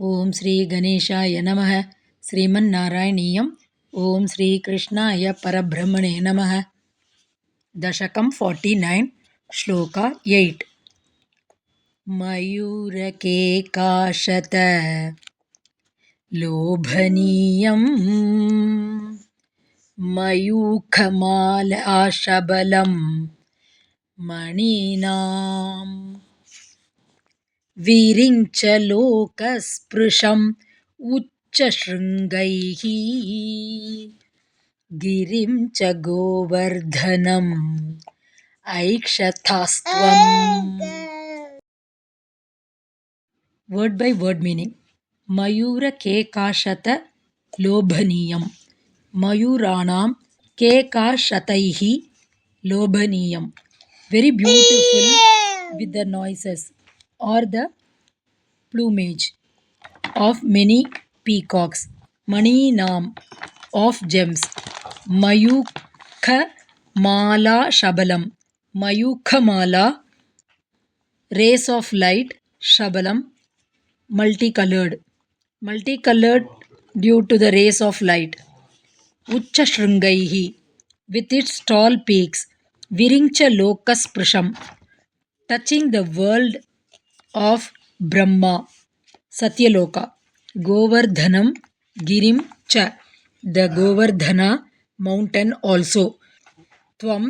ಓಂ ಶ್ರೀ ಗಣೇಶಾಯ ನಮಃ. ಶ್ರೀಮನ್ನಾರಾಯಣೀಯಂ. ಓಂ ಶ್ರೀ ಕೃಷ್ಣಾಯ ಪರಬ್ರಹ್ಮಣೇ ನಮಃ. ದಶಕಂ 49, ಶ್ಲೋಕ 8. ಮಯೂರಕೇಕಾಶತ ಲೋಭನೀಯಂ ಮಯೂಖಮಾಲಾಶಬಲಂ ಮಣೀನಾಂ ವಿರಿಂಚ ಲೋಕಸ್ಪೃಶಂ ಉಚ್ಚಶೃಂಗೈಃ ಗಿರಿಂ ಚ ಗೋವರ್ಧನಂ ಐಕ್ಷತಾಸ್ತ್ವಂ. Word by word meaning. ಮಯೂರ ಕೇಕಾಶತ ಲೋಭನೀಯಂ. ಮಯೂರಾಣಾಂ ಕೇಕಾಶತೈಃ ಲೋಭನೀಯಂ. Very beautiful with the noises or the plumage of many peacocks. Maninam of gems. Mayukha mala shabalam. Mayukha mala rays of light. Shabalam multicolored. Multicolored due to the rays of light. Ucha shrungaihi with its tall peaks. Virincha lokasprasham touching the world of Brahma, Satyaloka. Govardhanam Girim Cha, the Govardhana mountain also. Tvam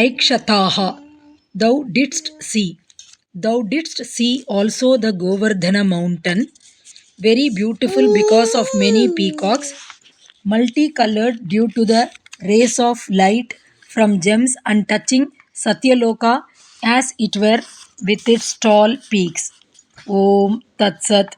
Aikshataha, thou didst see. Thou didst see also the Govardhana mountain, very beautiful because of many peacocks, multicolored due to the rays of light from gems and touching Satyaloka as it were with its tall peaks. Om Tat Sat.